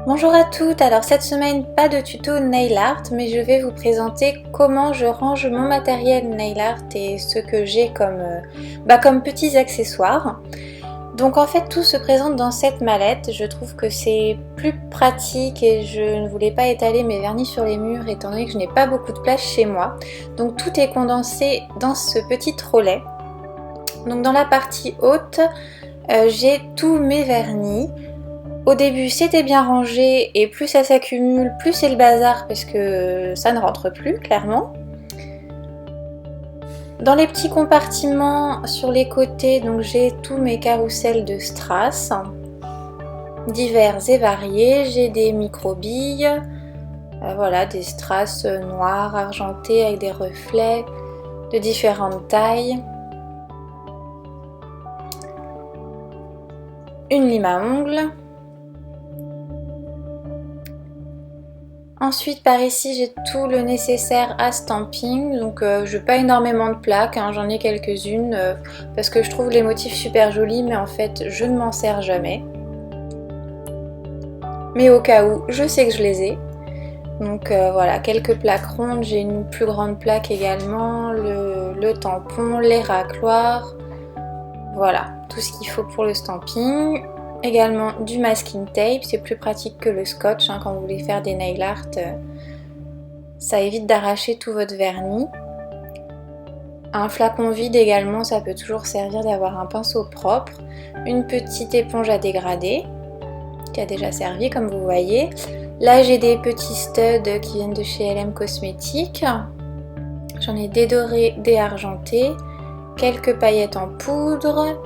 Bonjour à toutes, alors cette semaine pas de tuto nail art mais je vais vous présenter comment je range mon matériel nail art et ce que j'ai comme petits accessoires. Donc en fait tout se présente dans cette mallette, je trouve que c'est plus pratique et je ne voulais pas étaler mes vernis sur les murs étant donné que je n'ai pas beaucoup de place chez moi. Donc tout est condensé dans ce petit trolley. Donc dans la partie haute, j'ai tous mes vernis. Au début c'était bien rangé et plus ça s'accumule, plus c'est le bazar parce que ça ne rentre plus clairement. Dans les petits compartiments sur les côtés, donc j'ai tous mes carousels de strass, divers et variés. J'ai des micro-billes, voilà, des strass noirs, argentés avec des reflets de différentes tailles. Une lime à ongles. Ensuite par ici j'ai tout le nécessaire à stamping, donc je n'ai pas énormément de plaques, hein, j'en ai quelques-unes parce que je trouve les motifs super jolis mais en fait je ne m'en sers jamais. Mais au cas où, je sais que je les ai. Donc voilà, quelques plaques rondes, j'ai une plus grande plaque également, le tampon, les racloirs, voilà, tout ce qu'il faut pour le stamping. Également du masking tape, c'est plus pratique que le scotch hein, quand vous voulez faire des nail art, ça évite d'arracher tout votre vernis. Un flacon vide également, ça peut toujours servir d'avoir un pinceau propre. Une petite éponge à dégrader qui a déjà servi comme vous voyez. Là j'ai des petits studs qui viennent de chez LM Cosmetics. J'en ai des dorés, des argentés, quelques paillettes en poudre.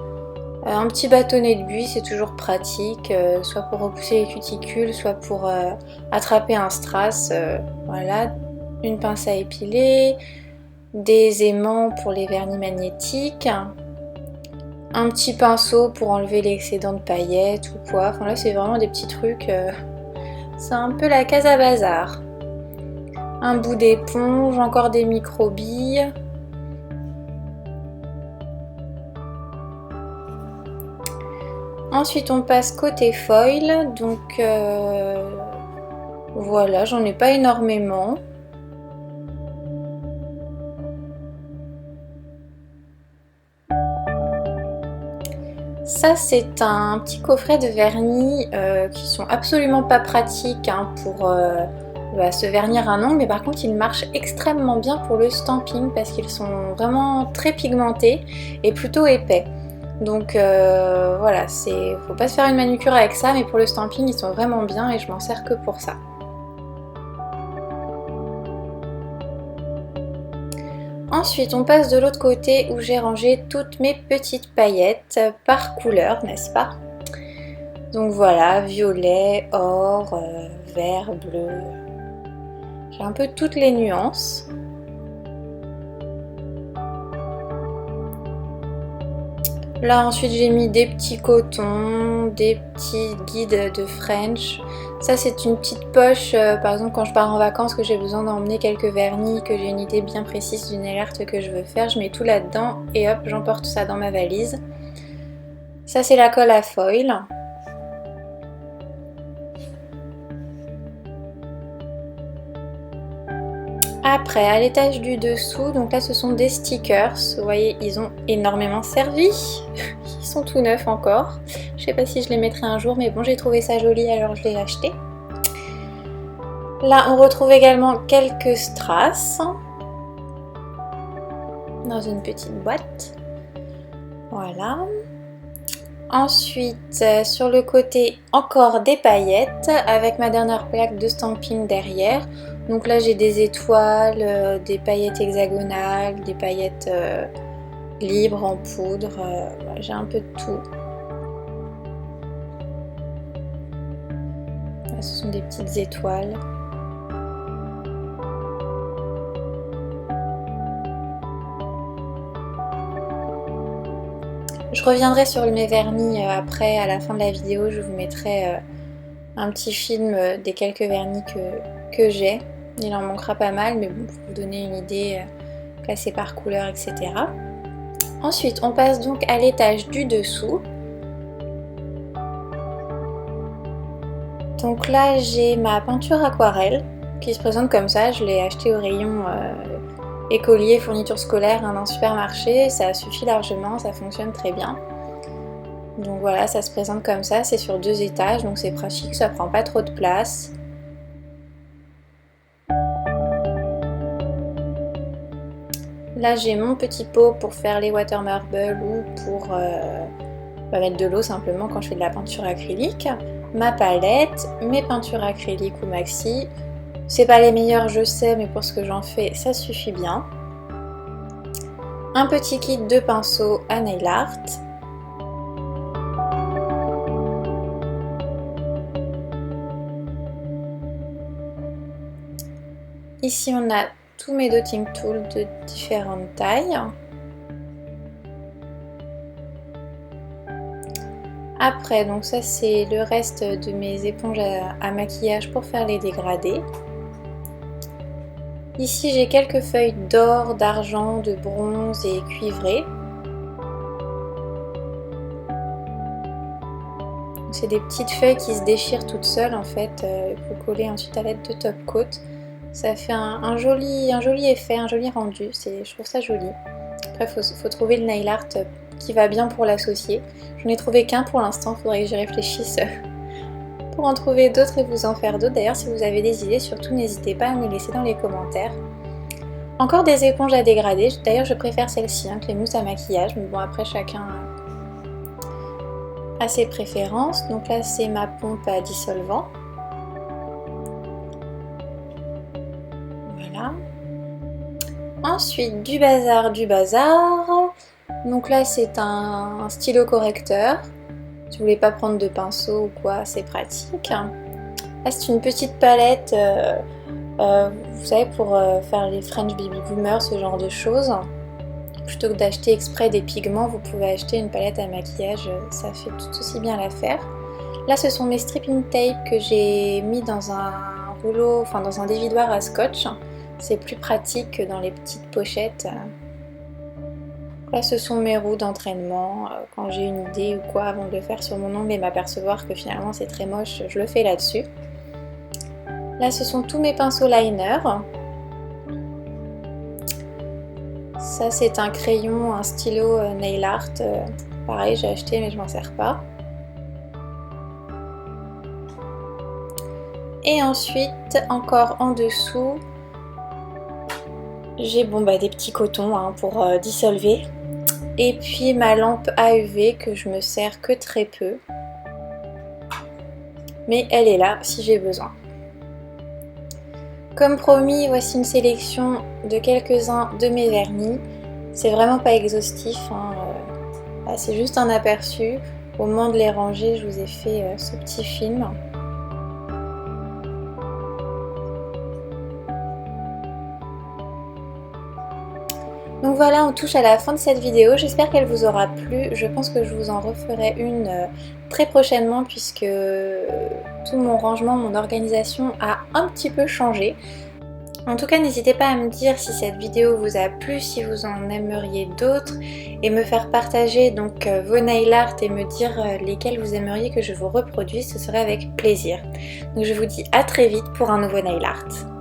Un petit bâtonnet de buis, c'est toujours pratique, soit pour repousser les cuticules, soit pour attraper un strass. Voilà, une pince à épiler, des aimants pour les vernis magnétiques, un petit pinceau pour enlever l'excédent de paillettes ou quoi. Enfin là, c'est vraiment des petits trucs. C'est un peu la case à bazar. Un bout d'éponge, encore des micro-billes. Ensuite on passe côté foil, donc voilà, j'en ai pas énormément. Ça c'est un petit coffret de vernis qui sont absolument pas pratiques hein, pour se vernir un ongle, mais par contre ils marchent extrêmement bien pour le stamping parce qu'ils sont vraiment très pigmentés et plutôt épais. Donc voilà, faut pas se faire une manucure avec ça, mais pour le stamping ils sont vraiment bien et je m'en sers que pour ça. Ensuite on passe de l'autre côté où j'ai rangé toutes mes petites paillettes par couleur, n'est-ce pas? Donc voilà, violet, or, vert, bleu. J'ai un peu toutes les nuances. Là ensuite j'ai mis des petits cotons, des petits guides de French. Ça c'est une petite poche, par exemple quand je pars en vacances que j'ai besoin d'emmener quelques vernis, que j'ai une idée bien précise d'une nail art que je veux faire, je mets tout là-dedans et hop j'emporte ça dans ma valise. Ça c'est la colle à foil. Après, à l'étage du dessous, donc là ce sont des stickers, vous voyez ils ont énormément servi, ils sont tout neufs encore, je sais pas si je les mettrai un jour mais bon j'ai trouvé ça joli alors je l'ai acheté. Là on retrouve également quelques strass dans une petite boîte, voilà. Ensuite sur le côté encore des paillettes avec ma dernière plaque de stamping derrière. Donc là j'ai des étoiles, des paillettes hexagonales, des paillettes libres en poudre, j'ai un peu de tout. Là, ce sont des petites étoiles. Je reviendrai sur mes vernis après, à la fin de la vidéo, je vous mettrai un petit film des quelques vernis que j'ai. Il en manquera pas mal, mais bon, pour vous donner une idée, classée par couleur, etc. Ensuite, on passe donc à l'étage du dessous. Donc là j'ai ma peinture aquarelle qui se présente comme ça, je l'ai achetée au rayon écolier, fourniture scolaire dans un supermarché, ça suffit largement, ça fonctionne très bien. Donc voilà, ça se présente comme ça, c'est sur 2 étages, donc c'est pratique, ça prend pas trop de place. Là j'ai mon petit pot pour faire les water marble ou pour mettre de l'eau simplement quand je fais de la peinture acrylique. Ma palette, mes peintures acryliques ou maxi. C'est pas les meilleures je sais, mais pour ce que j'en fais ça suffit bien. Un petit kit de pinceaux à nail art. Ici on a tous mes dotting tools de différentes tailles. Après, donc ça c'est le reste de mes éponges à maquillage pour faire les dégradés. Ici j'ai quelques feuilles d'or, d'argent, de bronze et cuivré. C'est des petites feuilles qui se déchirent toutes seules en fait, il faut coller ensuite à l'aide de top coat. Ça fait un joli effet, un joli rendu, je trouve ça joli. Après faut trouver le nail art qui va bien pour l'associer. Je n'ai trouvé qu'un pour l'instant, il faudrait que j'y réfléchisse pour en trouver d'autres et vous en faire d'autres. D'ailleurs si vous avez des idées, surtout n'hésitez pas à me les laisser dans les commentaires. Encore des éponges à dégrader, d'ailleurs je préfère celle-ci que les mousses à maquillage, mais bon après chacun a ses préférences. Donc là c'est ma pompe à dissolvant. Voilà. Ensuite du bazar. Donc là c'est un stylo correcteur. Si vous voulez pas prendre de pinceau ou quoi, c'est pratique. Là c'est une petite palette, vous savez, pour faire les French Baby Boomers, ce genre de choses. Plutôt que d'acheter exprès des pigments, vous pouvez acheter une palette à maquillage, ça fait tout aussi bien l'affaire. Là ce sont mes stripping tape que j'ai mis dans un rouleau, enfin dans un dévidoir à scotch. C'est plus pratique que dans les petites pochettes. Là ce sont mes roues d'entraînement, quand j'ai une idée ou quoi, avant de le faire sur mon ongle et m'apercevoir que finalement c'est très moche, je le fais là-dessus. Là ce sont tous mes pinceaux liner. Ça c'est un crayon, un stylo nail art, pareil j'ai acheté mais je m'en sers pas. Et ensuite encore en dessous, j'ai des petits cotons pour dissolver. Et puis ma lampe AUV que je me sers que très peu. Mais elle est là si j'ai besoin. Comme promis, voici une sélection de quelques-uns de mes vernis. C'est vraiment pas exhaustif, c'est juste un aperçu. Au moment de les ranger, je vous ai fait ce petit film. Donc voilà, on touche à la fin de cette vidéo, j'espère qu'elle vous aura plu. Je pense que je vous en referai une très prochainement puisque tout mon rangement, mon organisation a un petit peu changé. En tout cas, n'hésitez pas à me dire si cette vidéo vous a plu, si vous en aimeriez d'autres et me faire partager donc vos nail art et me dire lesquels vous aimeriez que je vous reproduise, ce serait avec plaisir. Donc je vous dis à très vite pour un nouveau nail art.